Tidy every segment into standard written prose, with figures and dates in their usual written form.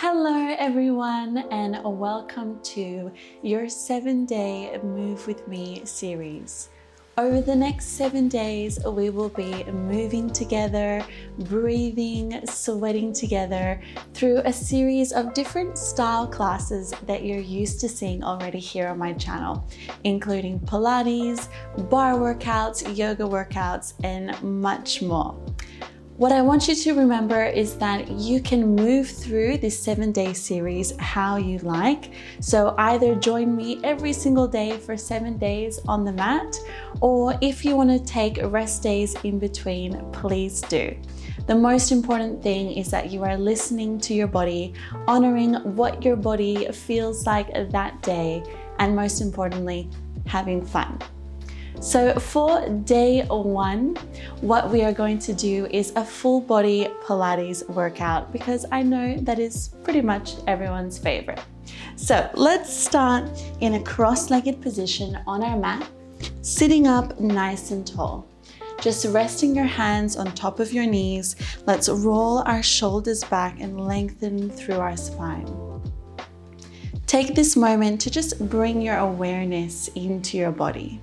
Hello everyone, and welcome to your 7-day Move With Me series. Over the next 7 days, we will be moving together, breathing, sweating together through a series of different style classes that you're used to seeing already here on my channel, including Pilates, bar workouts, yoga workouts, and much more. What I want you to remember is that you can move through this 7-day series how you like. So either join me every single day for 7 days on the mat, or if you want to take rest days in between, please do. The most important thing is that you are listening to your body, honoring what your body feels like that day, and most importantly, having fun. So for day 1, what we are going to do is a full body Pilates workout, because I know that is pretty much everyone's favorite. So let's start in a cross-legged position on our mat, sitting up nice and tall. Just resting your hands on top of your knees. Let's roll our shoulders back and lengthen through our spine. Take this moment to just bring your awareness into your body.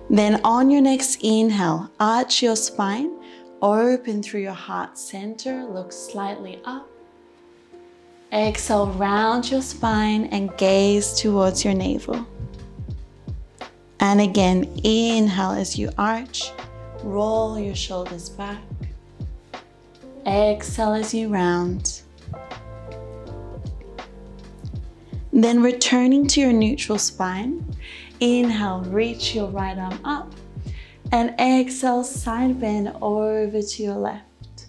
Then on your next inhale, arch your spine, open through your heart center, look slightly up. Exhale, round your spine and gaze towards your navel. And again, inhale as you arch, roll your shoulders back. Exhale as you round. Then returning to your neutral spine, inhale, reach your right arm up, and exhale, side bend over to your left.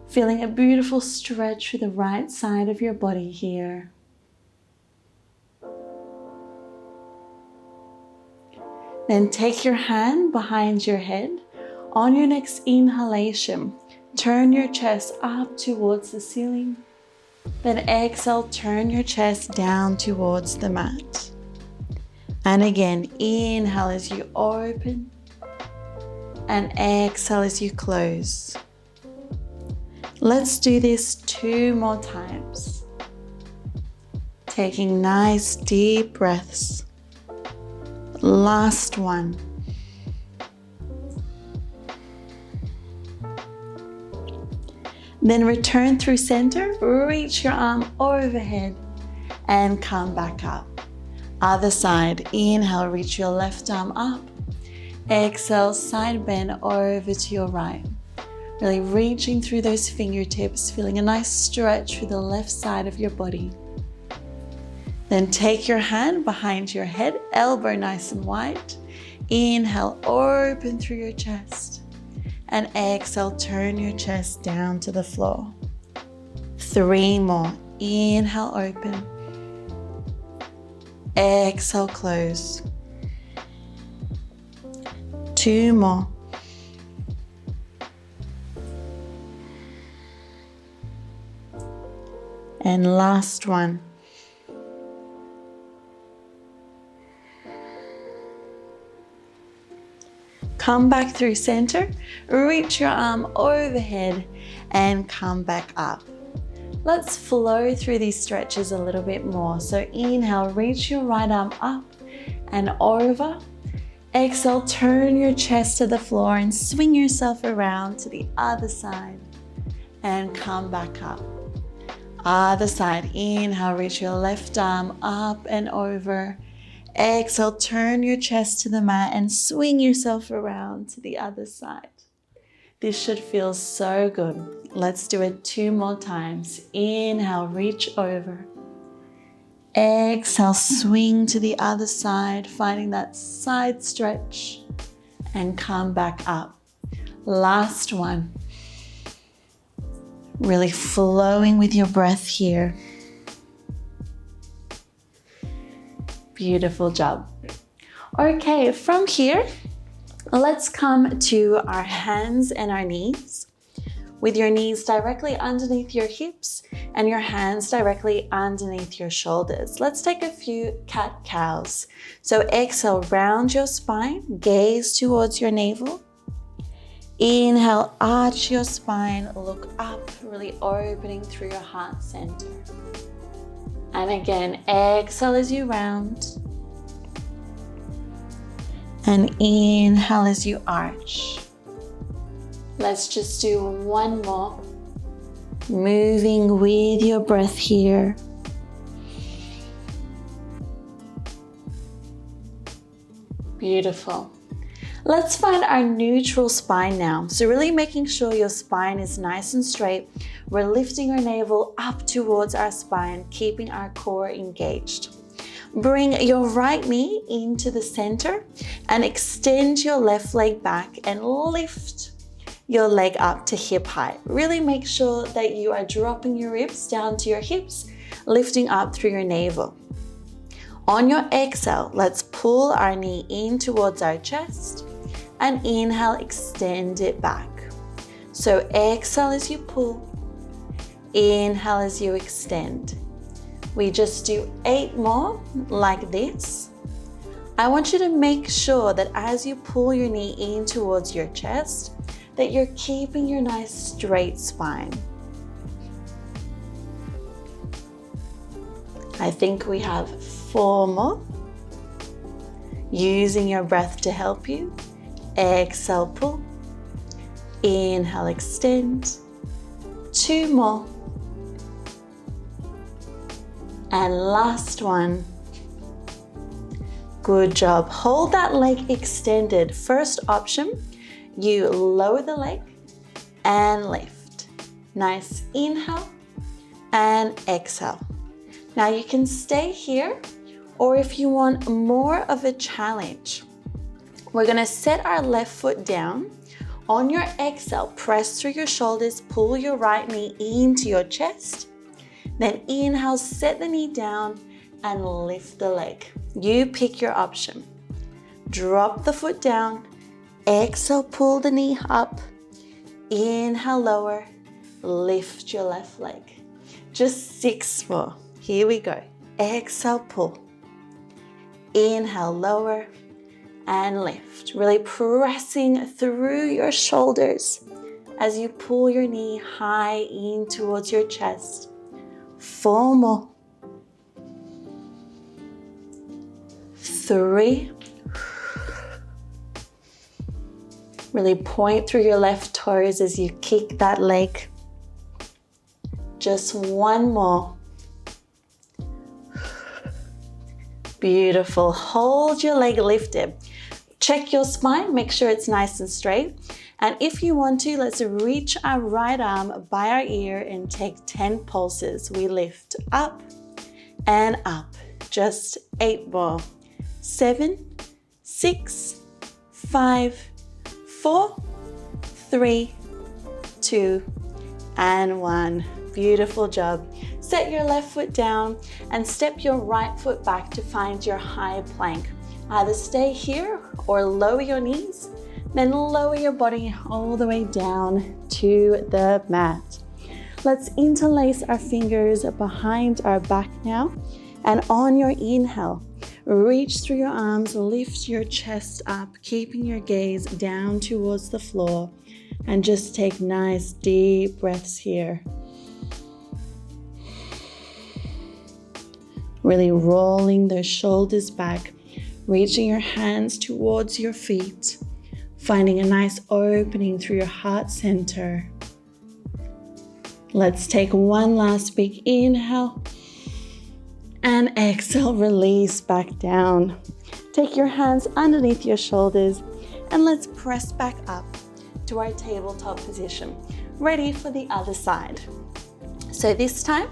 Feeling a beautiful stretch through the right side of your body here. Then take your hand behind your head. On your next inhalation, turn your chest up towards the ceiling. Then exhale, turn your chest down towards the mat. And again, inhale as you open, and exhale as you close. Let's do this 2 more times. Taking nice deep breaths. Last one. Then return through center, reach your arm overhead, and come back up. Other side, inhale, reach your left arm up. Exhale, side bend over to your right. Really reaching through those fingertips, feeling a nice stretch through the left side of your body. Then take your hand behind your head, elbow nice and wide. Inhale, open through your chest. And exhale, turn your chest down to the floor. 3 more. Inhale, open. Exhale, close. 2 more. And last one. Come back through center, reach your arm overhead, and come back up. Let's flow through these stretches a little bit more. So inhale, reach your right arm up and over. Exhale, turn your chest to the floor and swing yourself around to the other side and come back up. Other side, inhale, reach your left arm up and over. Exhale, turn your chest to the mat and swing yourself around to the other side. This should feel so good. Let's do it 2 more times. Inhale, reach over. Exhale, swing to the other side, finding that side stretch, and come back up. Last one. Really flowing with your breath here. Beautiful job. Okay, from here, let's come to our hands and our knees, with your knees directly underneath your hips and your hands directly underneath your shoulders. Let's take a few cat-cows. So exhale, round your spine, gaze towards your navel. Inhale, arch your spine, look up, really opening through your heart center. And again, exhale as you round. And inhale as you arch. Let's just do one more. Moving with your breath here. Beautiful. Let's find our neutral spine now. So really making sure your spine is nice and straight. We're lifting our navel up towards our spine, keeping our core engaged. Bring your right knee into the center and extend your left leg back and lift your leg up to hip height. Really make sure that you are dropping your ribs down to your hips, lifting up through your navel. On your exhale, let's pull our knee in towards our chest and inhale, extend it back. So exhale as you pull, inhale as you extend. We just do 8 more like this. I want you to make sure that as you pull your knee in towards your chest, that you're keeping your nice straight spine. I think we have 4 more. Using your breath to help you. Exhale, pull. Inhale, extend. 2 more. And last one. Good job. Hold that leg extended. First option, you lower the leg and lift. Nice inhale and exhale. Now you can stay here, or if you want more of a challenge, we're gonna set our left foot down. On your exhale, press through your shoulders, pull your right knee into your chest. Then inhale, set the knee down and lift the leg. You pick your option. Drop the foot down. Exhale, pull the knee up. Inhale, lower. Lift your left leg. Just 6 more. Here we go. Exhale, pull. Inhale, lower and lift. Really pressing through your shoulders as you pull your knee high in towards your chest. 4 more. 3. Really point through your left toes as you kick that leg. Just 1 more. Beautiful. Hold your leg lifted. Check your spine, make sure it's nice and straight. And if you want to, let's reach our right arm by our ear and take 10 pulses. We lift up and up. Just 8 more. 7, 6, 5, 4, 3, 2, and 1. Beautiful job. Set your left foot down and step your right foot back to find your high plank. Either stay here or lower your knees, then lower your body all the way down to the mat. Let's interlace our fingers behind our back now, and on your inhale, reach through your arms, lift your chest up, keeping your gaze down towards the floor, and just take nice deep breaths here. Really rolling those shoulders back, reaching your hands towards your feet, finding a nice opening through your heart center. Let's take one last big inhale and exhale, release back down. Take your hands underneath your shoulders and let's press back up to our tabletop position, ready for the other side. So this time,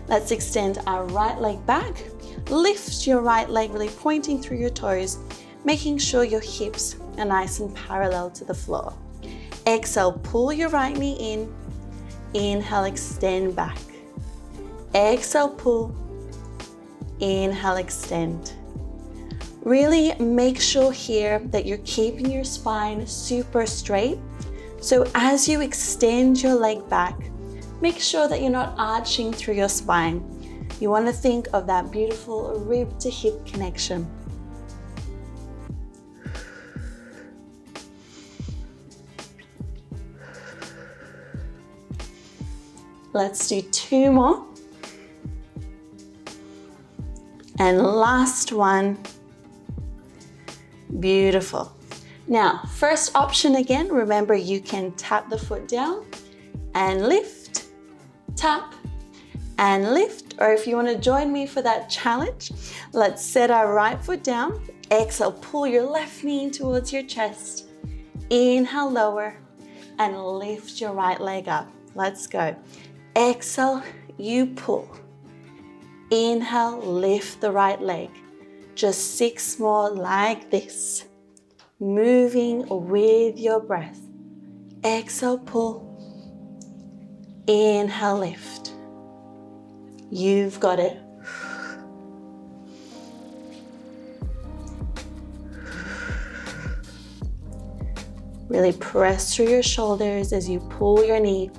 let's extend our right leg back. Lift your right leg, really pointing through your toes, making sure your hips are nice and parallel to the floor. Exhale, pull your right knee in. Inhale, extend back. Exhale, pull. Inhale, extend. Really make sure here that you're keeping your spine super straight. So as you extend your leg back, make sure that you're not arching through your spine. You want to think of that beautiful rib to hip connection. Let's do 2 more. And last one. Beautiful. Now, first option again, remember you can tap the foot down and lift, tap and lift. Or if you want to join me for that challenge, let's set our right foot down. Exhale, pull your left knee in towards your chest. Inhale, lower, and lift your right leg up. Let's go. Exhale, you pull. Inhale, lift the right leg. Just 6 more like this. Moving with your breath. Exhale, pull. Inhale, lift. You've got it. Really press through your shoulders as you pull your knee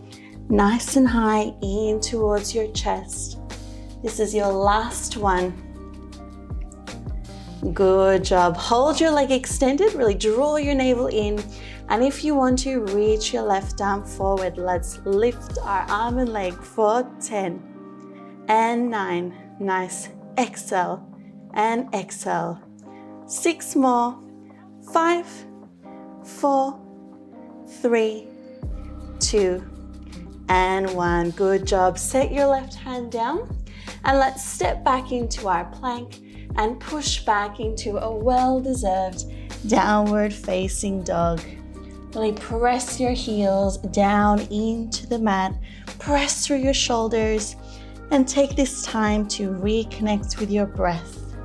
nice and high in towards your chest. This is your last one. Good job. Hold your leg extended, really draw your navel in. And if you want to, reach your left arm forward. Let's lift our arm and leg for 10 and 9. Nice. Exhale and exhale. 6 more. 5, 4, 3, 2, and 1. Good job. Set your left hand down and let's step back into our plank and push back into a well-deserved downward facing dog. Really press your heels down into the mat, press through your shoulders, and take this time to reconnect with your breath.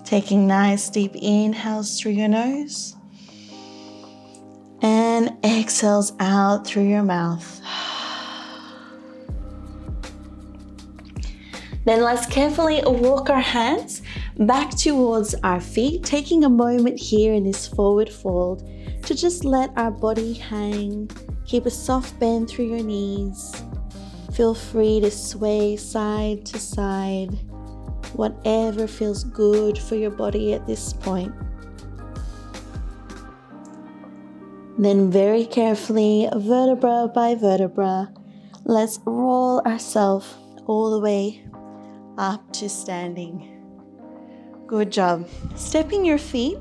Taking nice deep inhales through your nose and exhales out through your mouth. Then let's carefully walk our hands back towards our feet, taking a moment here in this forward fold to just let our body hang. Keep a soft bend through your knees. Feel free to sway side to side, whatever feels good for your body at this point. Then very carefully, vertebra by vertebra, let's roll ourselves all the way up to standing. Good job. Stepping your feet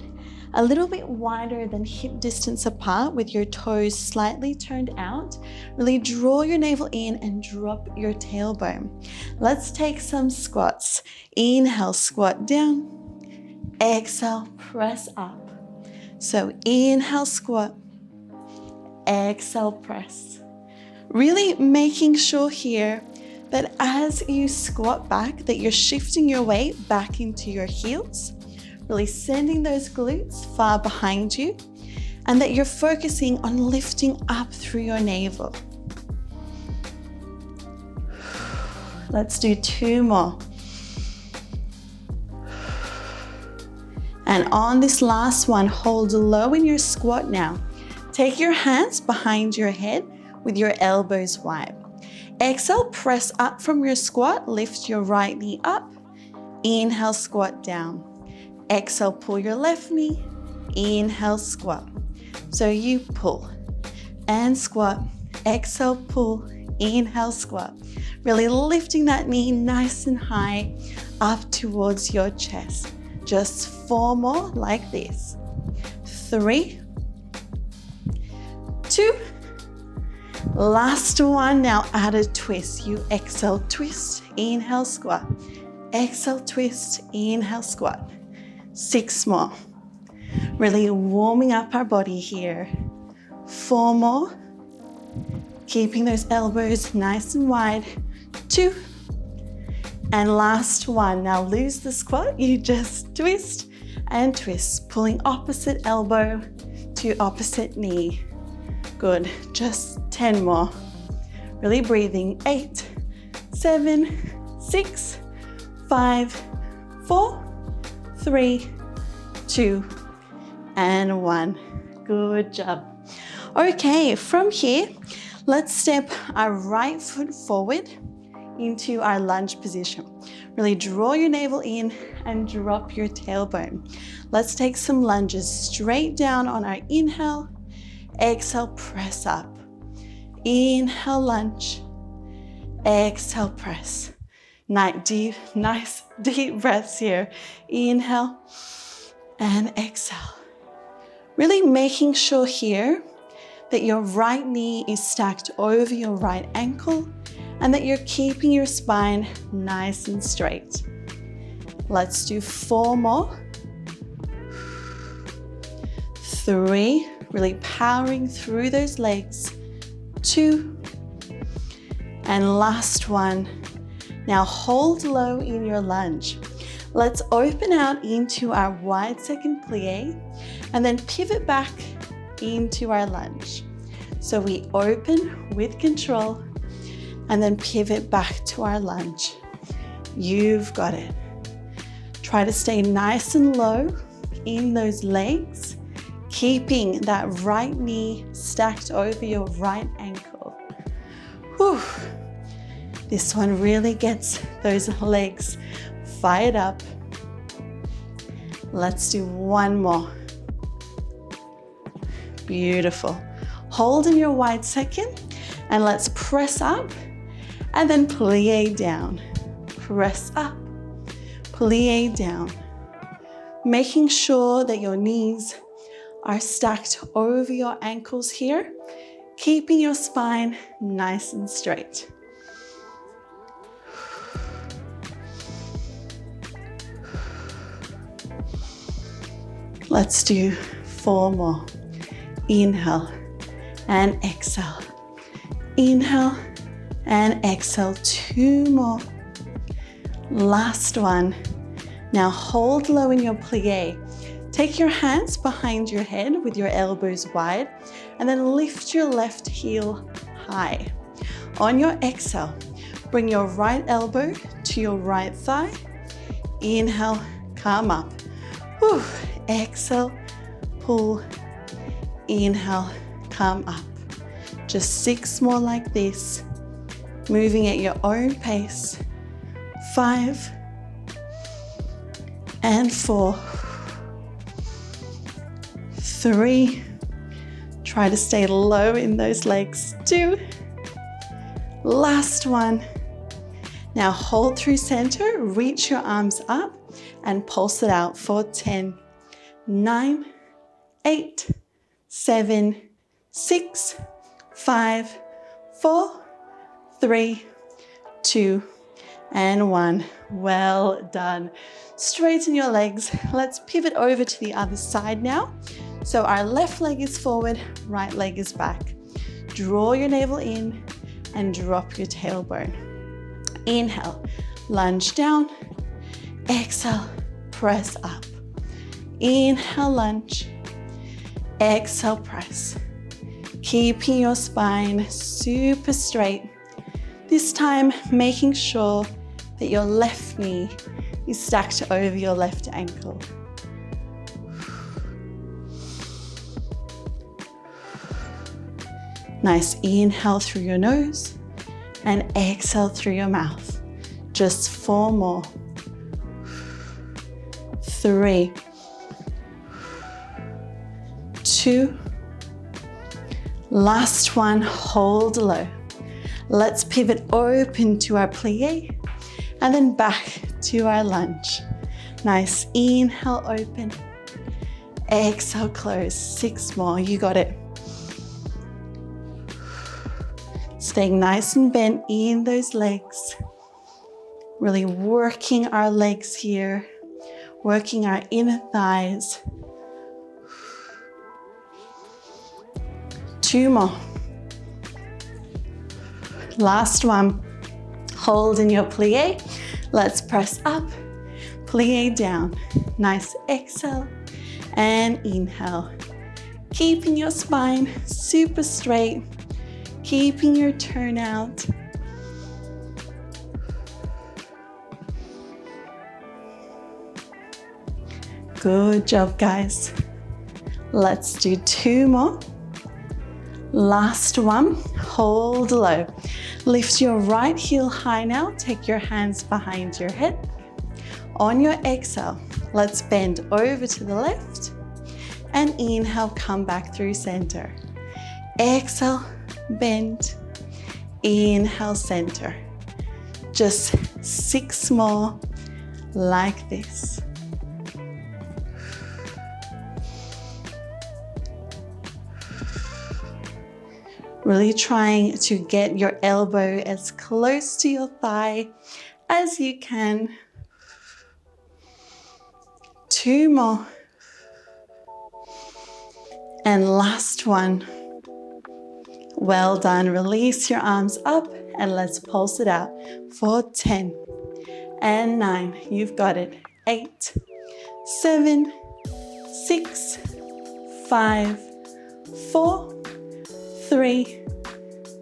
a little bit wider than hip distance apart with your toes slightly turned out. Really draw your navel in and drop your tailbone. Let's take some squats. Inhale, squat down. Exhale, press up. So inhale, squat. Exhale, press. Really making sure here that as you squat back, that you're shifting your weight back into your heels, really sending those glutes far behind you, and that you're focusing on lifting up through your navel. Let's do 2 more. And on this last one, hold low in your squat now. Take your hands behind your head with your elbows wide. Exhale, press up from your squat, lift your right knee up. Inhale, squat down. Exhale, pull your left knee. Inhale, squat. So you pull and squat. Exhale, pull. Inhale, squat. Really lifting that knee nice and high up towards your chest. Just 4 more like this. 3, 2, last one. Now add a twist. You exhale, twist, inhale, squat. Exhale, twist, inhale, squat. 6 more. Really warming up our body here. 4 more. Keeping those elbows nice and wide. 2. And last one. Now lose the squat. You just twist and twist, pulling opposite elbow to opposite knee. Good. Just 10 more. Really breathing. 8, 7, 6, 5, 4, 3, 2, and 1. Good job. Okay, from here, let's step our right foot forward into our lunge position. Really draw your navel in and drop your tailbone. Let's take some lunges straight down on our inhale Exhale, press up. Inhale, lunge. Exhale, press. Nice deep breaths here. Inhale and exhale. Really making sure here that your right knee is stacked over your right ankle and that you're keeping your spine nice and straight. Let's do 4 more. 3, really powering through those legs. 2, and last one. Now hold low in your lunge. Let's open out into our wide second plie and then pivot back into our lunge. So we open with control and then pivot back to our lunge. You've got it. Try to stay nice and low in those legs, keeping that right knee stacked over your right ankle. Whew. This one really gets those legs fired up. Let's do 1 more. Beautiful. Hold in your wide second and let's press up and then plie down. Press up, plie down. Making sure that your knees are stacked over your ankles here, keeping your spine nice and straight. Let's do 4 more. Inhale and exhale. Inhale and exhale. 2 more. Last one. Now hold low in your plie. Take your hands behind your head with your elbows wide and then lift your left heel high. On your exhale, bring your right elbow to your right thigh. Inhale, come up. Whew. Exhale, pull. Inhale, come up. Just 6 more like this. Moving at your own pace. 5 and 4. 3. Try to stay low in those legs. 2. Last one. Now hold through center, reach your arms up and pulse it out for 10, 9, 8, 7, 6, 5, 4, 3, 2, and 1. Well done. Straighten your legs. Let's pivot over to the other side now. So our left leg is forward, right leg is back. Draw your navel in and drop your tailbone. Inhale, lunge down. Exhale, press up. Inhale, lunge. Exhale, press. Keeping your spine super straight. This time, making sure that your left knee is stacked over your left ankle. Nice inhale through your nose and exhale through your mouth. Just 4 more. 3, 2, last one, hold low. Let's pivot open to our plie and then back to our lunge. Nice inhale, open. Exhale, close. 6 more, you got it. Staying nice and bent in those legs. Really working our legs here, working our inner thighs. 2 more. Last one. Hold in your plie. Let's press up, plie down. Nice exhale and inhale. Keeping your spine super straight, keeping your turnout. Good job, guys. Let's do 2 more. Last one, hold low. Lift your right heel high now. Take your hands behind your head. On your exhale, let's bend over to the left and inhale, come back through center. Exhale, bend. Inhale, center. Just 6 more like this. Really trying to get your elbow as close to your thigh as you can. 2 more. And last one. Well done. Release your arms up and let's pulse it out for 10 and 9. You've got it. 8, 7, 6, 5, 4, 3,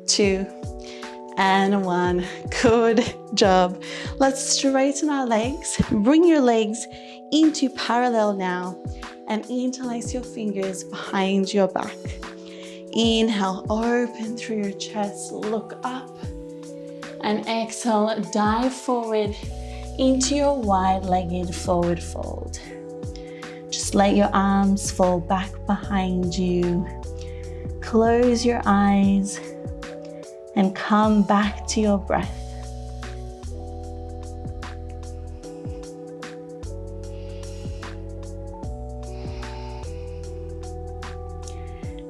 2, and 1. Good job. Let's straighten our legs. Bring your legs into parallel now and interlace your fingers behind your back. Inhale, open through your chest, look up, and exhale, dive forward into your wide-legged forward fold. Just let your arms fall back behind you. Close your eyes and come back to your breath.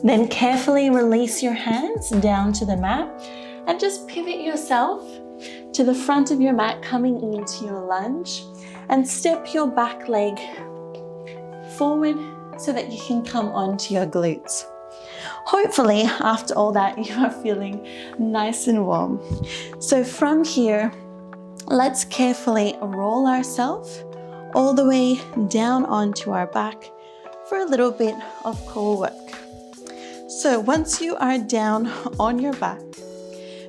Then carefully release your hands down to the mat and just pivot yourself to the front of your mat, coming into your lunge, and step your back leg forward so that you can come onto your glutes. Hopefully, after all that, you are feeling nice and warm. So from here, let's carefully roll ourselves all the way down onto our back for a little bit of core work. So once you are down on your back,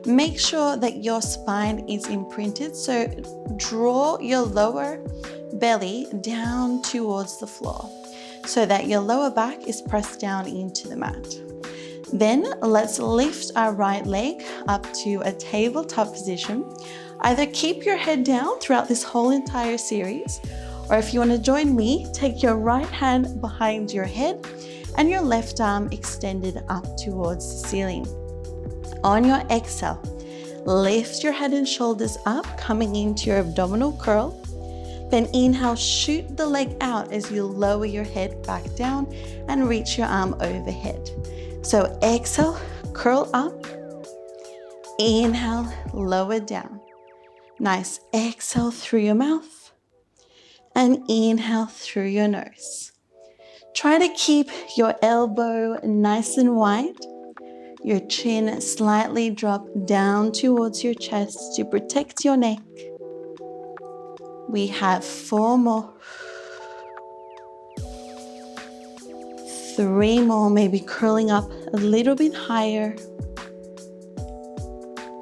make sure that your spine is imprinted. So draw your lower belly down towards the floor so that your lower back is pressed down into the mat. Then let's lift our right leg up to a tabletop position. Either keep your head down throughout this whole entire series, or if you want to join me, take your right hand behind your head and your left arm extended up towards the ceiling. On your exhale, lift your head and shoulders up, coming into your abdominal curl. Then inhale, shoot the leg out as you lower your head back down and reach your arm overhead. So exhale, curl up. Inhale, lower down. Nice. Exhale through your mouth and inhale through your nose. Try to keep your elbow nice and wide, your chin slightly dropped down towards your chest to protect your neck. We have 4 more. 3 more, maybe curling up a little bit higher.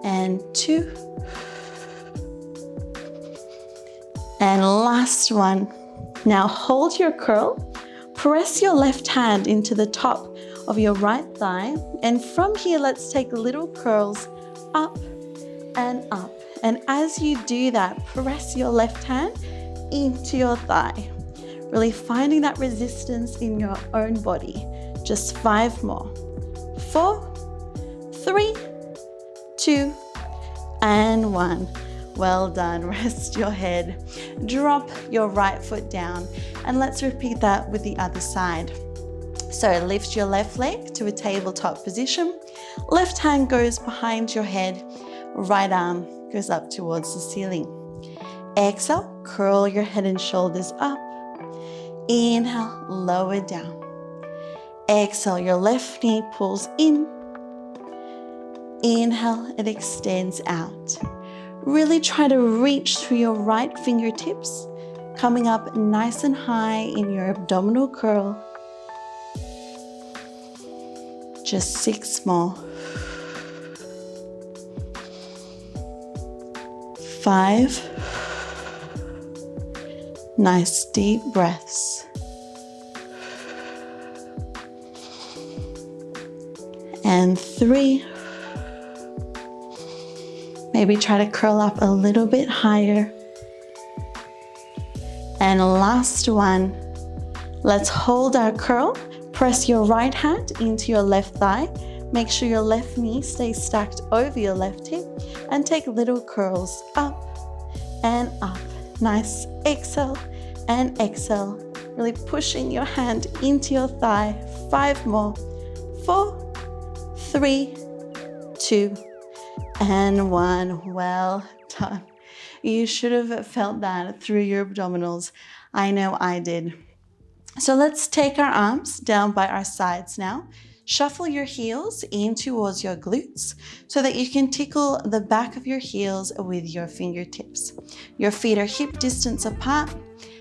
And 2. And last one. Now hold your curl. Press your left hand into the top of your right thigh, and from here let's take little curls up and up. And as you do that, press your left hand into your thigh, really finding that resistance in your own body. Just 5 more. 4, 3, 2, and 1. Well done. Rest your head. Drop your right foot down, and let's repeat that with the other side. So lift your left leg to a tabletop position. Left hand goes behind your head. Right arm goes up towards the ceiling. Exhale, curl your head and shoulders up. Inhale, lower down. Exhale, your left knee pulls in. Inhale, it extends out. Really try to reach through your right fingertips, coming up nice and high in your abdominal curl. Just 6 more. 5. Nice deep breaths. And 3. Maybe try to curl up a little bit higher. And last one. Let's hold our curl. Press your right hand into your left thigh. Make sure your left knee stays stacked over your left hip and take little curls up and up. Nice. Exhale and exhale. Really pushing your hand into your thigh. 5 more. 4, 3, 2, and 1. Well done. You should have felt that through your abdominals. I know I did. So let's take our arms down by our sides now. Shuffle your heels in towards your glutes so that you can tickle the back of your heels with your fingertips. Your feet are hip distance apart,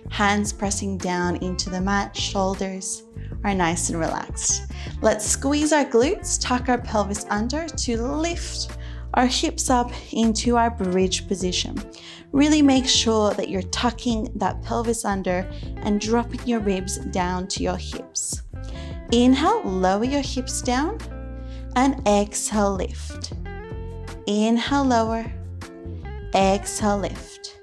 hands pressing down into the mat, shoulders are nice and relaxed. Let's squeeze our glutes, tuck our pelvis under to lift our hips up into our bridge position. Really make sure that you're tucking that pelvis under and dropping your ribs down to your hips. Inhale, lower your hips down, and exhale, lift. Inhale, lower, exhale, lift.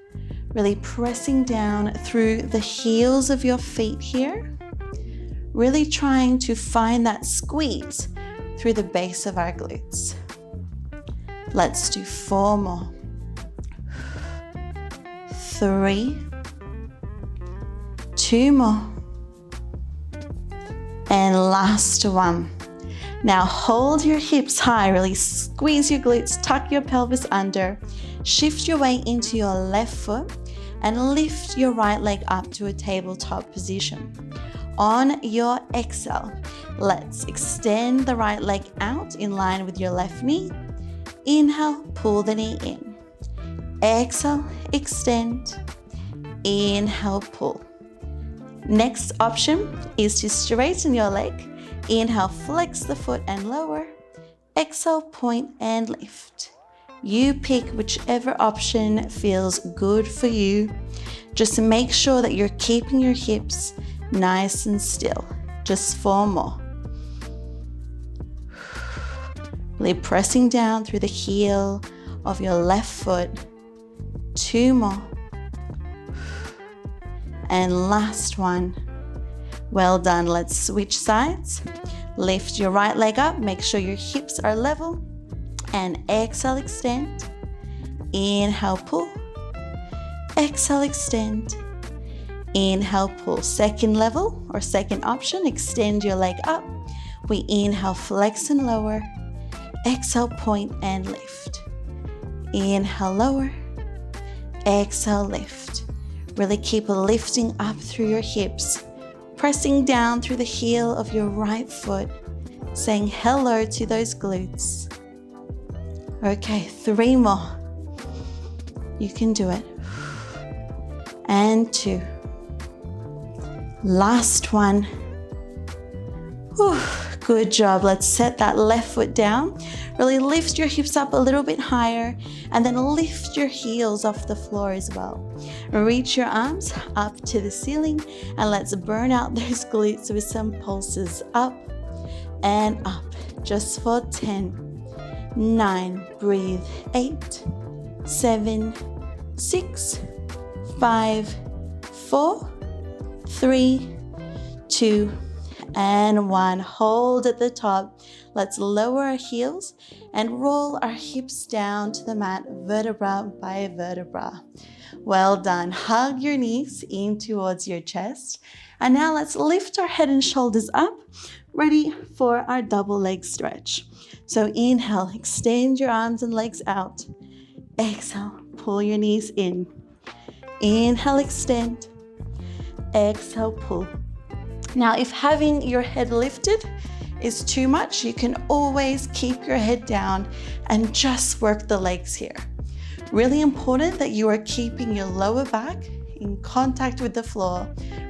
Really pressing down through the heels of your feet here. Really trying to find that squeeze through the base of our glutes. Let's do 4 more. 3, 2 more. And last one. Now hold your hips high, really squeeze your glutes, tuck your pelvis under, shift your weight into your left foot and lift your right leg up to a tabletop position. On your exhale, let's extend the right leg out in line with your left knee. Inhale, pull the knee in. Exhale, extend. Inhale, pull. Next option is to straighten your leg. Inhale, flex the foot and lower. Exhale, point and lift. You pick whichever option feels good for you. Just make sure that you're keeping your hips nice and still. Just 4 more. Really pressing down through the heel of your left foot. 2 more. And last one. Well done. Let's switch sides. Lift your right leg up. Make sure your hips are level. And exhale, extend. Inhale, pull. Exhale, extend. Inhale, pull. Second level or second option, extend your leg up. We inhale, flex and lower. Exhale, point and lift. Inhale, lower. Exhale, lift. Really keep lifting up through your hips, pressing down through the heel of your right foot, saying hello to those glutes. Okay, 3 more. You can do it. And 2. Last one. Whew, good job. Let's set that left foot down. Really lift your hips up a little bit higher and then lift your heels off the floor as well. Reach your arms up to the ceiling and let's burn out those glutes with some pulses up and up. Just for 10, 9, breathe, 8, 7, 6, 5, 4, 3, 2, and 1. Hold at the top. Let's lower our heels and roll our hips down to the mat, vertebra by vertebra. Well done. Hug your knees in towards your chest. And now let's lift our head and shoulders up, ready for our double leg stretch. So inhale, extend your arms and legs out. Exhale, pull your knees in. Inhale, extend. Exhale, pull. Now, if having your head lifted is too much, you can always keep your head down and just work the legs here. Really important that you are keeping your lower back in contact with the floor,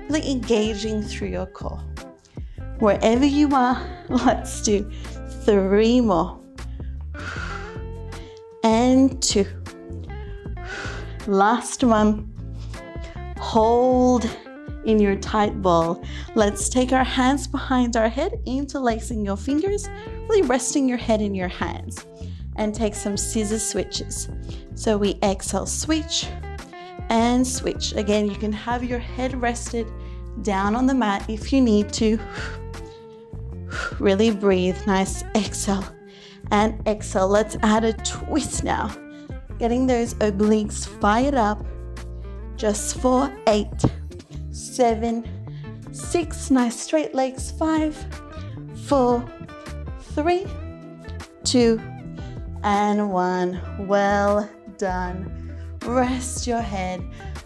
really engaging through your core. Wherever you are, let's do 3 more. And 2. Last one. Hold in your tight ball. Let's take our hands behind our head, interlacing your fingers, really resting your head in your hands, and take some scissor switches. So we exhale, switch and switch. Again, you can have your head rested down on the mat if you need to. Really breathe. Nice. Exhale and exhale. Let's add a twist now. Getting those obliques fired up. Just for 8, 7, 6. Nice straight legs. 5, 4, 3, 2, and 1. Well done. Rest your head.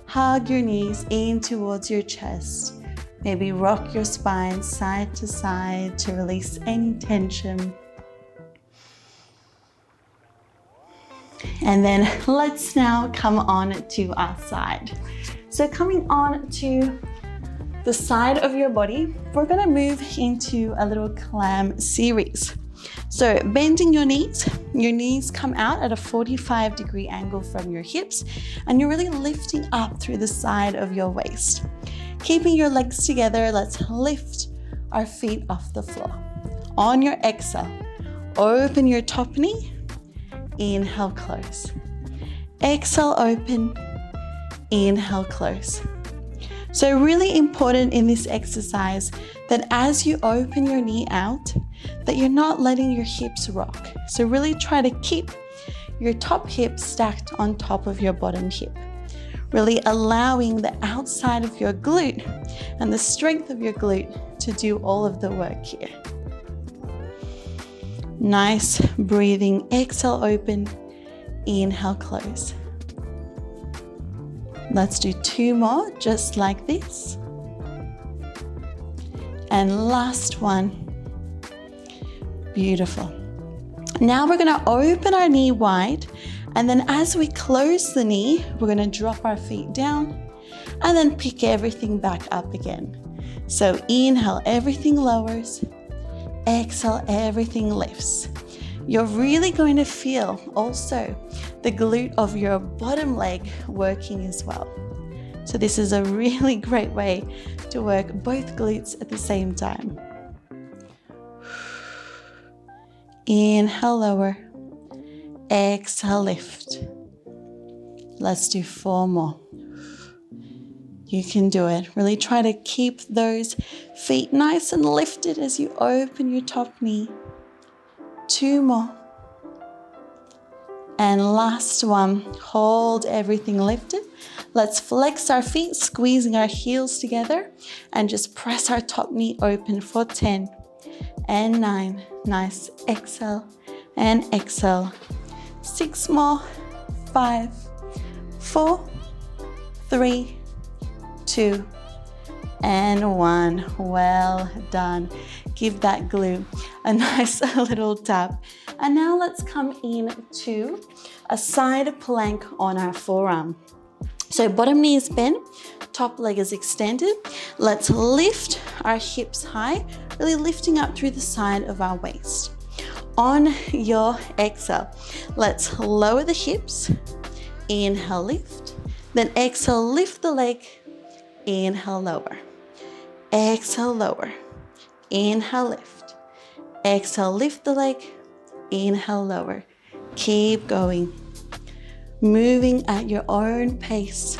Hug your knees in towards your chest. Maybe rock your spine side to side to release any tension. And then let's now come on to our side. So coming on to the side of your body, we're gonna move into a little clam series. So bending your knees come out at a 45-degree angle from your hips, and you're really lifting up through the side of your waist. Keeping your legs together, let's lift our feet off the floor. On your exhale, open your top knee, inhale, close. Exhale, open, inhale, close. So really important in this exercise that as you open your knee out, that you're not letting your hips rock. So really try to keep your top hip stacked on top of your bottom hip. Really allowing the outside of your glute and the strength of your glute to do all of the work here. Nice breathing. Exhale, open, inhale, close. Let's do 2 more, just like this. And last one. Beautiful. Now we're gonna open our knee wide, and then as we close the knee, we're gonna drop our feet down and then pick everything back up again. So inhale, everything lowers. Exhale, everything lifts. You're really going to feel also the glute of your bottom leg working as well. So this is a really great way to work both glutes at the same time. Inhale, lower. Exhale, lift. Let's do 4 more. You can do it. Really try to keep those feet nice and lifted as you open your top knee. 2 more. And last one. Hold everything lifted. Let's flex our feet, squeezing our heels together, and just press our top knee open for 10 and 9. Nice. Exhale and exhale. 6 more. 5, 4, 3, 2, and 1. Well done. Give that glute a nice little tap. And now let's come in to a side plank on our forearm. So bottom knee is bent, top leg is extended. Let's lift our hips high, really lifting up through the side of our waist. On your exhale, let's lower the hips. Inhale, lift. Then exhale, lift the leg. Inhale, lower. Exhale, lower. Inhale, lift. Exhale, lift the leg. Inhale, lower. Keep going. Moving at your own pace.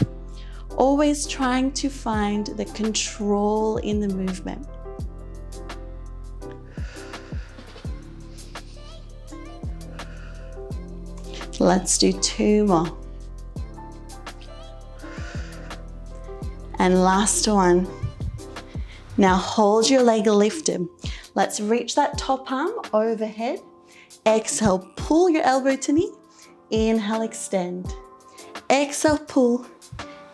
Always trying to find the control in the movement. Let's do 2 more. And last one. Now hold your leg lifted. Let's reach that top arm overhead. Exhale, pull your elbow to knee. Inhale, extend. Exhale, pull.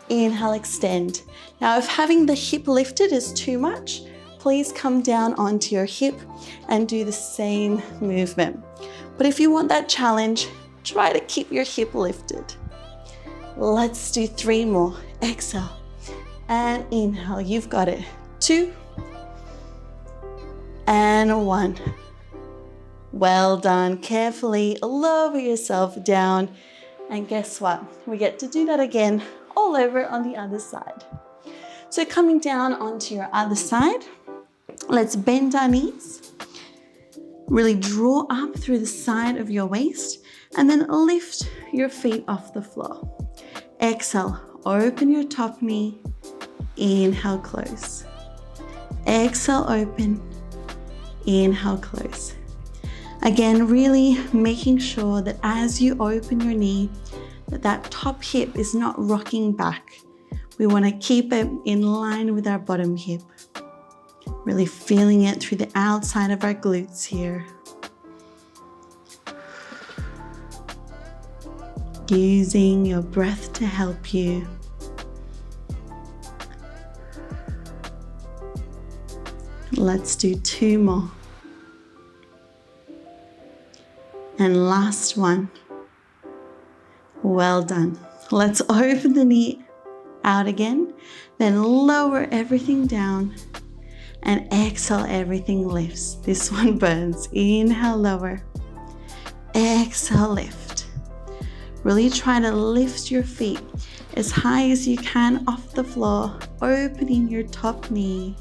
Inhale, extend. Now if having the hip lifted is too much, please come down onto your hip and do the same movement. But if you want that challenge, try to keep your hip lifted. Let's do 3 more. Exhale and inhale. You've got it. 2 and 1. Well done. Carefully lower yourself down. And guess what? We get to do that again all over on the other side. So coming down onto your other side, let's bend our knees. Really draw up through the side of your waist and then lift your feet off the floor. Exhale, open your top knee. Inhale, close. Exhale, open. Inhale, close. Again, really making sure that as you open your knee, that top hip is not rocking back. We want to keep it in line with our bottom hip. Really feeling it through the outside of our glutes here. Using your breath to help you. Let's do 2 more. And last one. Well done. Let's open the knee out again, then lower everything down and exhale, everything lifts. This one burns. Inhale, lower. Exhale, lift. Really try to lift your feet as high as you can off the floor, opening your top knee.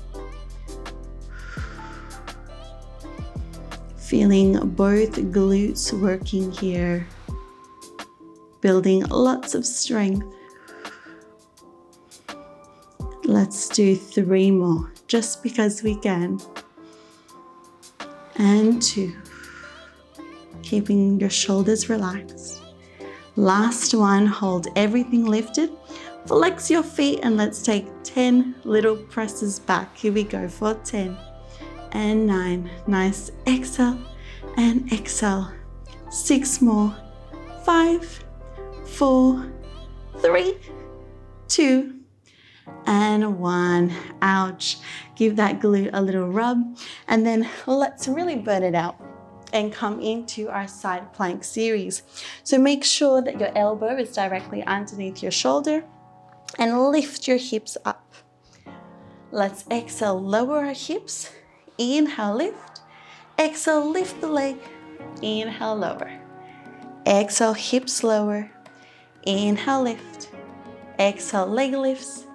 Feeling both glutes working here, building lots of strength. Let's do 3 more, just because we can. And 2. Keeping your shoulders relaxed. Last one, hold everything lifted. Flex your feet and let's take 10 little presses back. Here we go for 10 and 9. Nice, exhale and exhale. 6 more. 5, 4, 3, 2, and 1. Ouch. Give that glute a little rub. And then let's really burn it out and come into our side plank series. So make sure that your elbow is directly underneath your shoulder and lift your hips up. Let's exhale, lower our hips. Inhale, lift. Exhale, lift the leg. Inhale, lower. Exhale, hips lower. Inhale, lift. Exhale, leg lifts.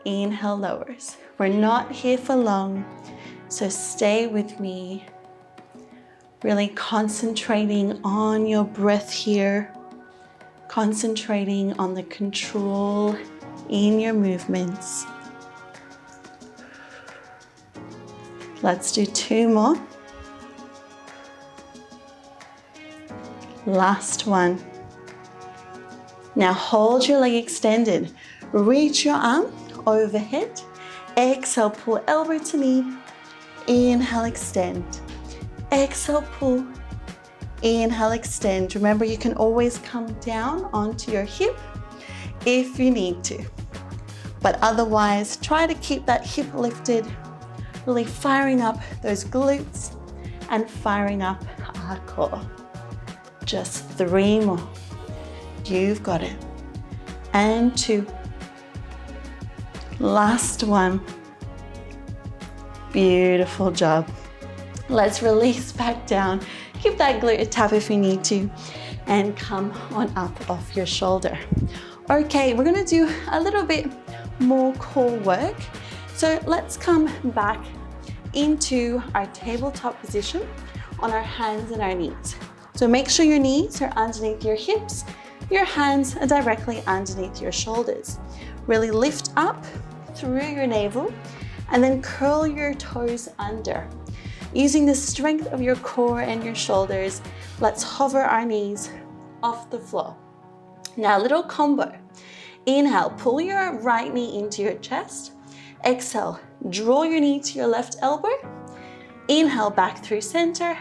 Inhale, lowers. We're not here for long, so stay with me. Really concentrating on your breath here. Concentrating on the control in your movements. Let's do 2 more. Last one. Now hold your leg extended. Reach your arm overhead. Exhale, pull elbow to knee. Inhale, extend. Exhale, pull. Inhale, extend. Remember, you can always come down onto your hip if you need to. But otherwise, try to keep that hip lifted, really firing up those glutes and firing up our core. Just 3 more. You've got it. And 2. Last one. Beautiful job. Let's release back down. Give that glute a tap if you need to, and come on up off your shoulder. Okay, we're gonna do a little bit more core work. So let's come back into our tabletop position on our hands and our knees. So make sure your knees are underneath your hips, your hands are directly underneath your shoulders. Really lift up through your navel and then curl your toes under. Using the strength of your core and your shoulders, let's hover our knees off the floor. Now, a little combo. Inhale, pull your right knee into your chest. Exhale, draw your knee to your left elbow. Inhale, back through center.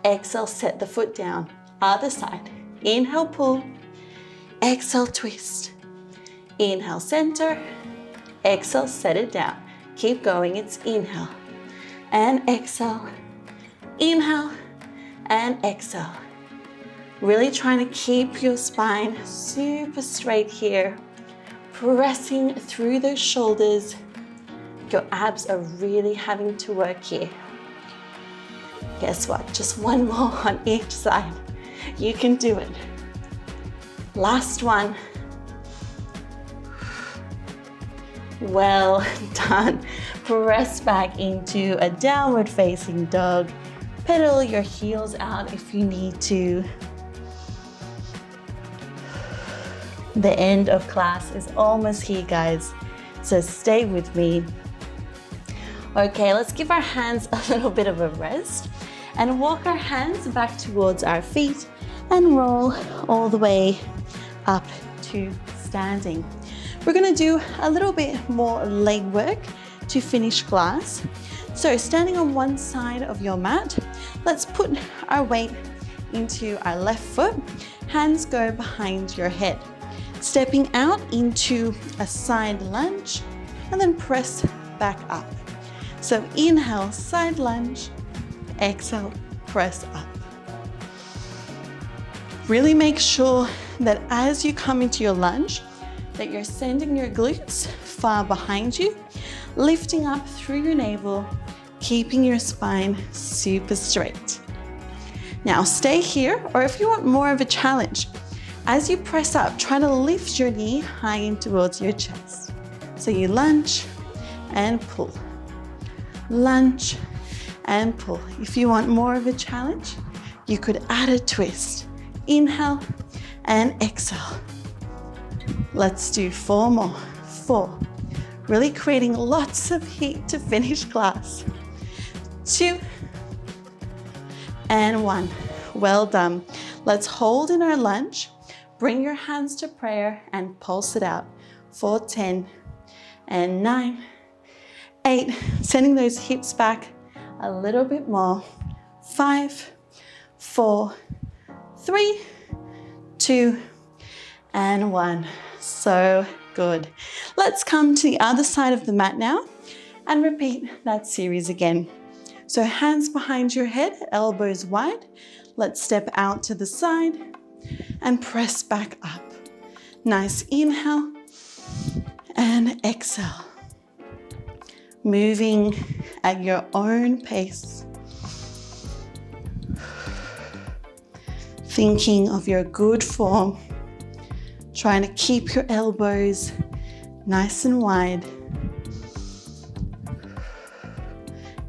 Exhale, set the foot down. Other side. Inhale, pull. Exhale, twist. Inhale, center. Exhale, set it down. Keep going, it's inhale. And exhale, inhale, and exhale. Really trying to keep your spine super straight here, pressing through those shoulders. Your abs are really having to work here. Guess what? Just 1 more on each side. You can do it. Last one. Well done. Press back into a downward facing dog. Pedal your heels out if you need to. The end of class is almost here, guys, so stay with me. Okay, let's give our hands a little bit of a rest and walk our hands back towards our feet and roll all the way up to standing. We're gonna do a little bit more leg work to finish class. So standing on one side of your mat, let's put our weight into our left foot, hands go behind your head. Stepping out into a side lunge and then press back up. So inhale, side lunge, exhale, press up. Really make sure that as you come into your lunge, that you're sending your glutes far behind you, lifting up through your navel, keeping your spine super straight. Now stay here, or if you want more of a challenge, as you press up, try to lift your knee high in towards your chest. So you lunge and pull, lunge and pull. If you want more of a challenge, you could add a twist. Inhale and exhale. Let's do 4 more. 4. Really creating lots of heat to finish class. 2 and 1. Well done. Let's hold in our lunge. Bring your hands to prayer and pulse it out. 4, 10 and 9, 8. Sending those hips back a little bit more. 5, 4, 3, 2 and 1. So good. Let's come to the other side of the mat now and repeat that series again. So hands behind your head, elbows wide. Let's step out to the side and press back up. Nice inhale and exhale. Moving at your own pace. Thinking of your good form. Trying to keep your elbows nice and wide.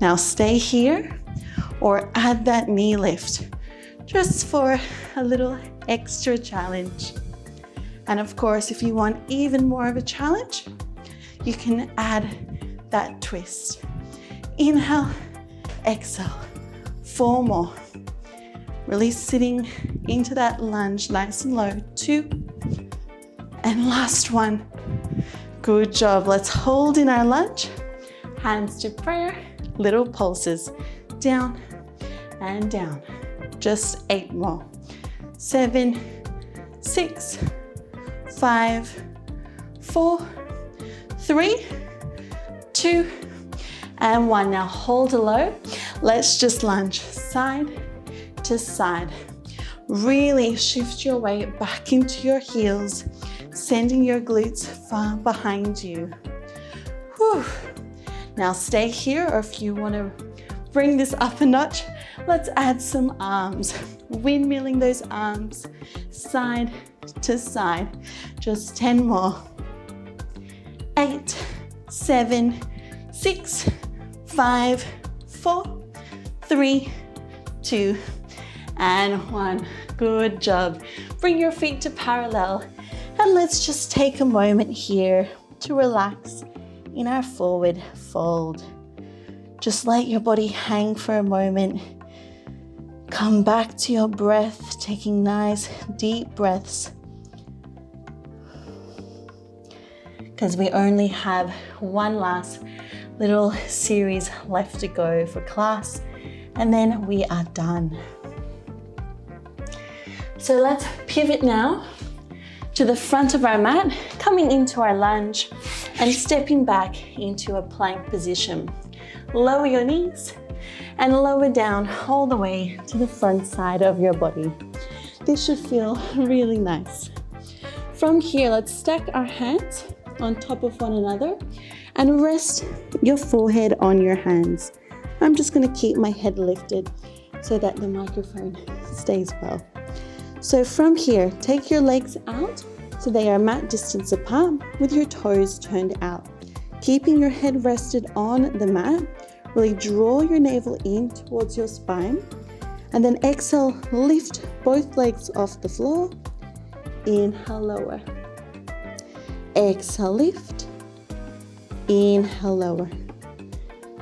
Now stay here or add that knee lift just for a little extra challenge. And of course, if you want even more of a challenge, you can add that twist. Inhale, exhale. 4 more. Really sitting into that lunge nice and low. 2 and last one. Good job. Let's hold in our lunge. Hands to prayer. Little pulses. Down and down. Just 8 more. 7, 6, 5, 4, 3, 2, and 1. Now hold low. Let's just lunge side to side. Really shift your weight back into your heels, sending your glutes far behind you. Whew. Now stay here, or if you want to bring this up a notch, let's add some arms. Windmilling those arms side to side. Just 10 more. 8, 7, 6, 5, 4, 3, 2, and 1. Good job. Bring your feet to parallel and let's just take a moment here to relax in our forward fold. Just let your body hang for a moment. Come back to your breath, taking nice deep breaths. Because we only have one last little series left to go for class, and then we are done. So let's pivot now to the front of our mat, coming into our lunge and stepping back into a plank position. Lower your knees and lower down all the way to the front side of your body. This should feel really nice. From here, let's stack our hands on top of one another and rest your forehead on your hands. I'm just going to keep my head lifted so that the microphone stays well. So from here, take your legs out so they are mat distance apart with your toes turned out. Keeping your head rested on the mat, really draw your navel in towards your spine, and then exhale, lift both legs off the floor. Inhale, lower. Exhale, lift. Inhale, lower.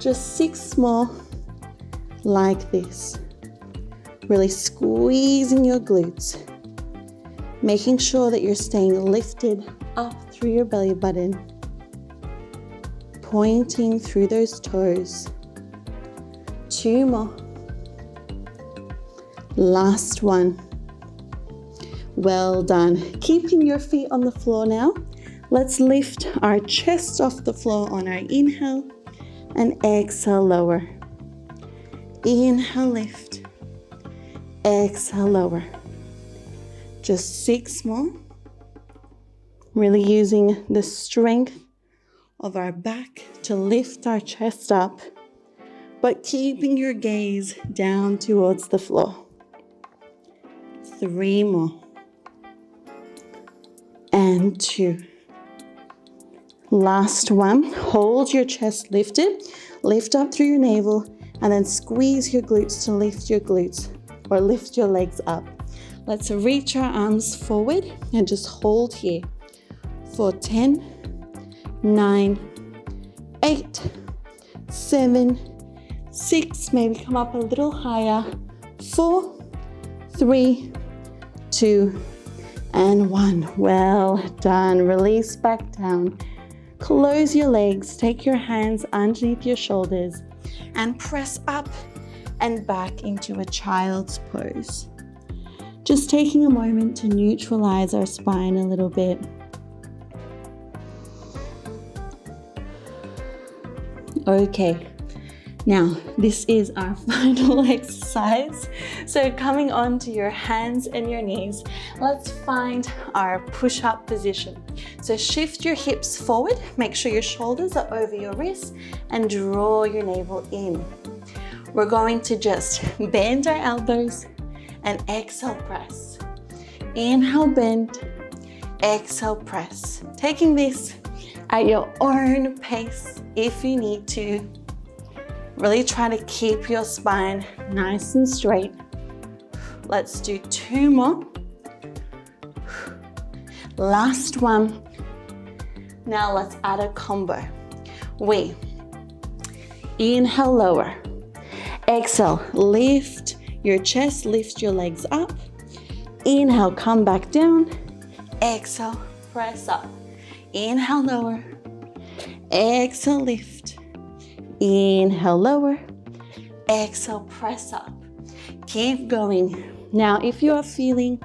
Just 6 more like this. Really squeezing your glutes, making sure that you're staying lifted up through your belly button, pointing through those toes. 2 more. Last one. Well done. Keeping your feet on the floor now. Let's lift our chest off the floor on our inhale and exhale, lower. Inhale, lift. Exhale, lower. Just 6 more. Really using the strength of our back to lift our chest up, but keeping your gaze down towards the floor. 3 more. And 2. Last one. Hold your chest lifted. Lift up through your navel and then squeeze your glutes to lift your glutes or lift your legs up. Let's reach our arms forward and just hold here for 10, 9, 8, 7, 6, maybe come up a little higher, 4, 3, 2, and 1. Well done. Release back down. Close your legs, take your hands underneath your shoulders and press up and back into a child's pose. Just taking a moment to neutralize our spine a little bit. Okay, now this is our final exercise. So coming onto your hands and your knees, let's find our push-up position. So shift your hips forward, make sure your shoulders are over your wrists and draw your navel in. We're going to just bend our elbows and exhale, press. Inhale, bend, exhale, press. Taking this at your own pace if you need to. Really try to keep your spine nice and straight. Let's do 2 more. Last one. Now let's add a combo. We inhale, lower. Exhale, lift your chest, lift your legs up. Inhale, come back down. Exhale, press up. Inhale, lower. Exhale, lift. Inhale, lower. Exhale, press up. Keep going. Now, if you are feeling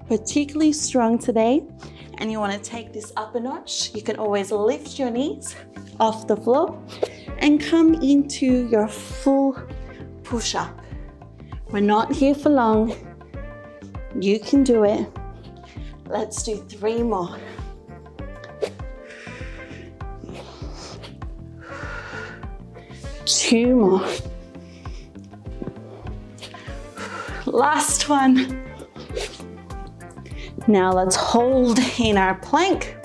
particularly strong today and you want to take this up a notch, you can always lift your knees off the floor and come into your full push-up. We're not here for long. You can do it. Let's do 3 more. Two more. Last one. Now let's hold in our plank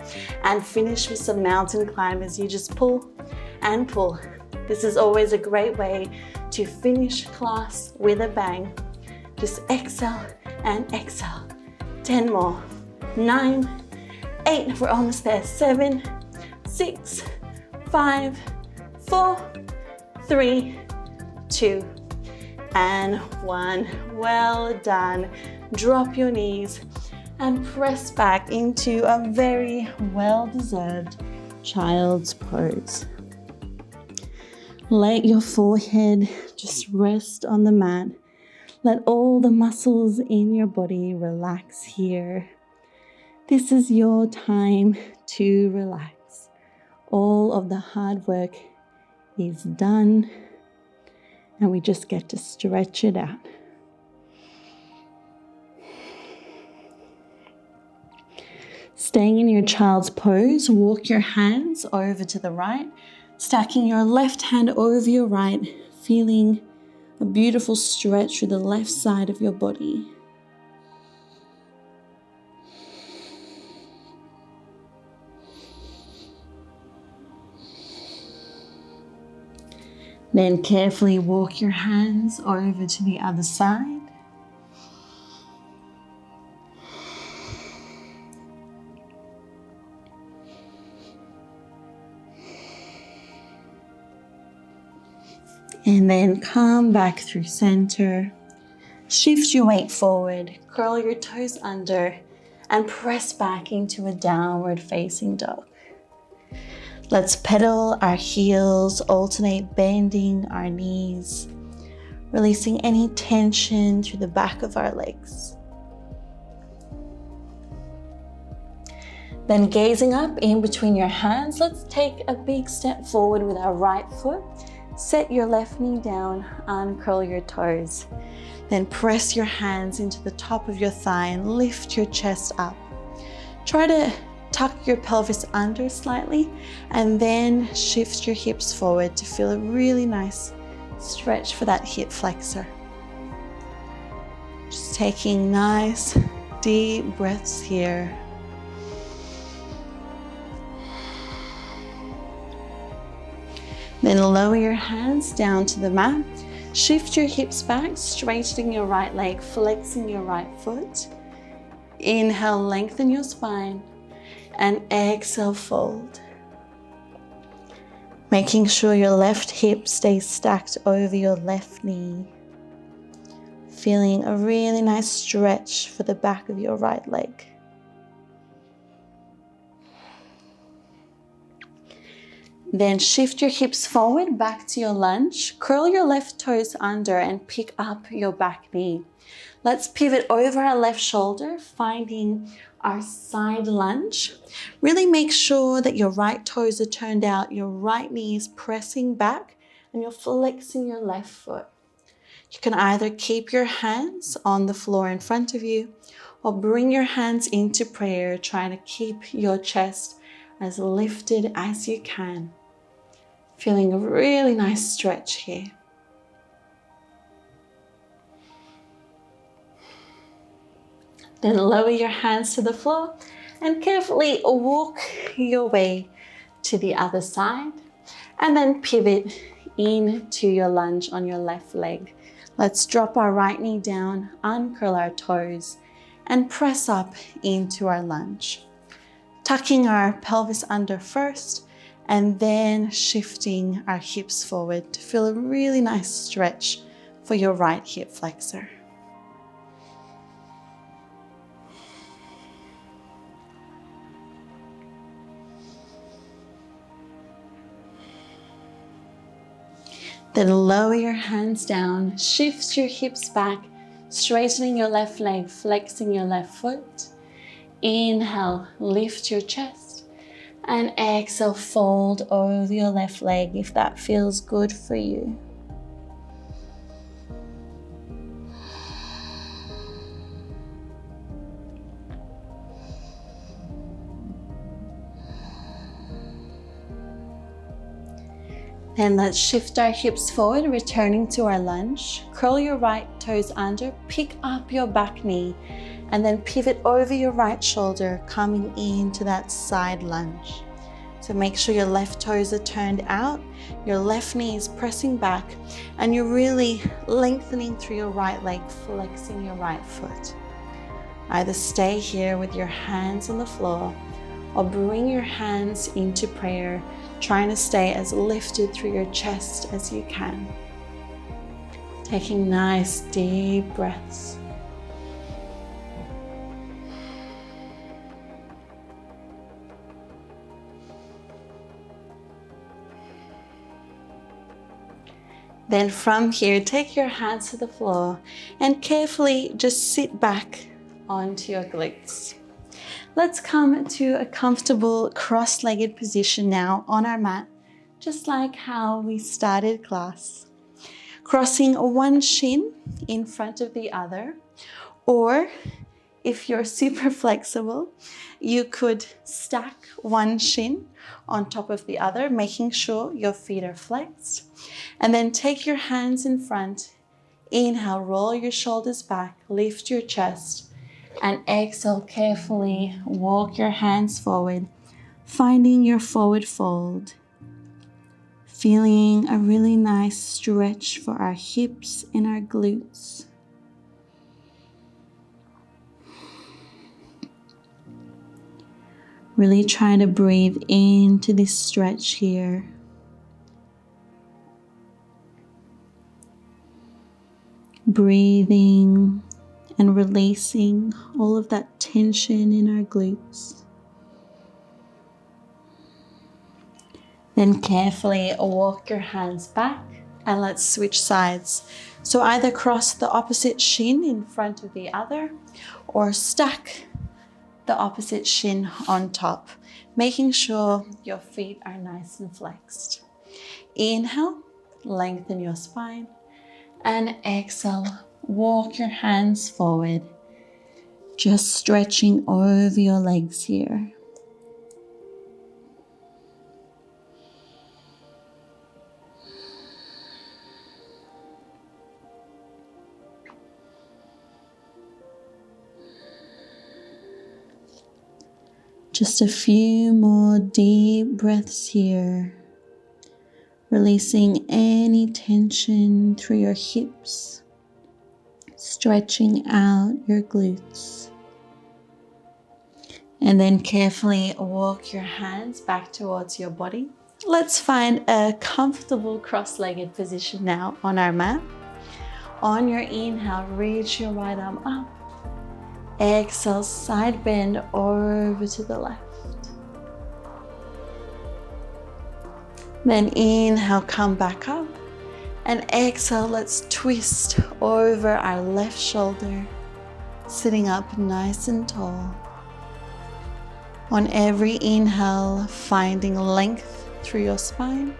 and finish with some mountain climbers. You just pull and pull. This is always a great way to finish class with a bang. Just exhale and exhale. 10 more. 9, 8, we're almost there. 7, 6, 5, 4, 3, 2, and 1. Well done. Drop your knees and press back into a very well-deserved child's pose. Let your forehead just rest on the mat. Let all the muscles in your body relax here. This is your time to relax. All of the hard work is done, and we just get to stretch it out. Staying in your child's pose, walk your hands over to the right, stacking your left hand over your right, feeling a beautiful stretch through the left side of your body. Then carefully walk your hands over to the other side. And then come back through center. Shift your weight forward, curl your toes under, and press back into a downward facing dog. Let's pedal our heels, alternate bending our knees, releasing any tension through the back of our legs. Then gazing up in between your hands, let's take a big step forward with our right foot. Set your left knee down, uncurl your toes. Then press your hands into the top of your thigh and lift your chest up. Try to tuck your pelvis under slightly and then shift your hips forward to feel a really nice stretch for that hip flexor. Just taking nice deep breaths here. Then lower your hands down to the mat. Shift your hips back, straightening your right leg, flexing your right foot. Inhale, lengthen your spine, and exhale, fold. Making sure your left hip stays stacked over your left knee. Feeling a really nice stretch for the back of your right leg. Then shift your hips forward back to your lunge. Curl your left toes under and pick up your back knee. Let's pivot over our left shoulder, finding our side lunge. Really make sure that your right toes are turned out, your right knee is pressing back, and you're flexing your left foot. You can either keep your hands on the floor in front of you or bring your hands into prayer, trying to keep your chest as lifted as you can. Feeling a really nice stretch here. Then lower your hands to the floor and carefully walk your way to the other side, and then pivot into your lunge on your left leg. Let's drop our right knee down, uncurl our toes, and press up into our lunge. Tucking our pelvis under first, and then shifting our hips forward to feel a really nice stretch for your right hip flexor. Then lower your hands down, shift your hips back, straightening your left leg, flexing your left foot. Inhale, lift your chest, and exhale, fold over your left leg if that feels good for you. Then let's shift our hips forward, returning to our lunge. Curl your right toes under, pick up your back knee, and then pivot over your right shoulder, coming into that side lunge. So make sure your left toes are turned out, your left knee is pressing back, and you're really lengthening through your right leg, flexing your right foot. Either stay here with your hands on the floor or bring your hands into prayer, trying to stay as lifted through your chest as you can. Taking nice deep breaths. Then from here, take your hands to the floor and carefully just sit back onto your glutes. Let's come to a comfortable cross-legged position now on our mat, just like how we started class. Crossing one shin in front of the other, or if you're super flexible, you could stack one shin on top of the other, making sure your feet are flexed. And then take your hands in front. Inhale, roll your shoulders back, lift your chest, and exhale, carefully walk your hands forward, finding your forward fold. Feeling a really nice stretch for our hips and our glutes. Really try to breathe into this stretch here. breathing and releasing all of that tension in our glutes. Then carefully walk your hands back and let's switch sides. So either cross the opposite shin in front of the other or stack the opposite shin on top, making sure your feet are nice and flexed. Inhale, lengthen your spine, and exhale, walk your hands forward, just stretching over your legs here. Just a few more deep breaths here, releasing any tension through your hips, stretching out your glutes. And then carefully walk your hands back towards your body. Let's find a comfortable cross-legged position now on our mat. On your inhale, reach your right arm up. Exhale, side bend over to the left. Then inhale, come back up. And exhale, let's twist over our left shoulder, sitting up nice and tall. On every inhale, finding length through your spine.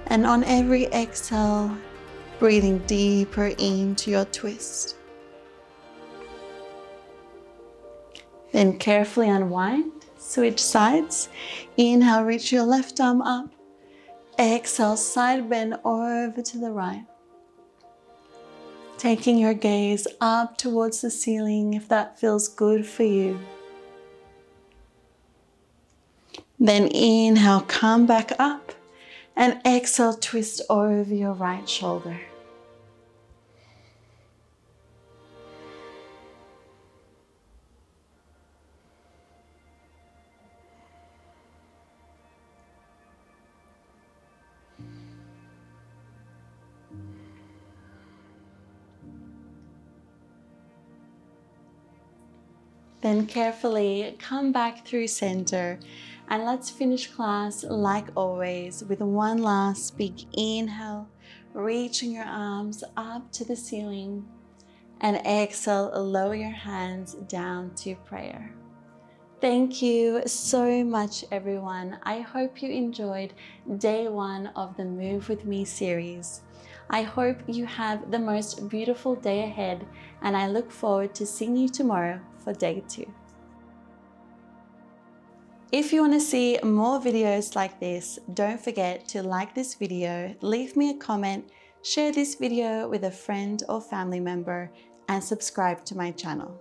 And on every exhale, breathing deeper into your twist. Then carefully unwind, switch sides. Inhale, reach your left arm up. Exhale, side bend over to the right. Taking your gaze up towards the ceiling if that feels good for you. Then inhale, come back up. And exhale, twist over your right shoulder. Then carefully come back through center and let's finish class like always with one last big inhale, reaching your arms up to the ceiling, and exhale, lower your hands down to prayer. Thank you so much, everyone. I hope you enjoyed day 1 of the Move With Me series. I hope you have the most beautiful day ahead, and I look forward to seeing you tomorrow for day 2. If you want to see more videos like this, don't forget to like this video, leave me a comment, share this video with a friend or family member, and subscribe to my channel.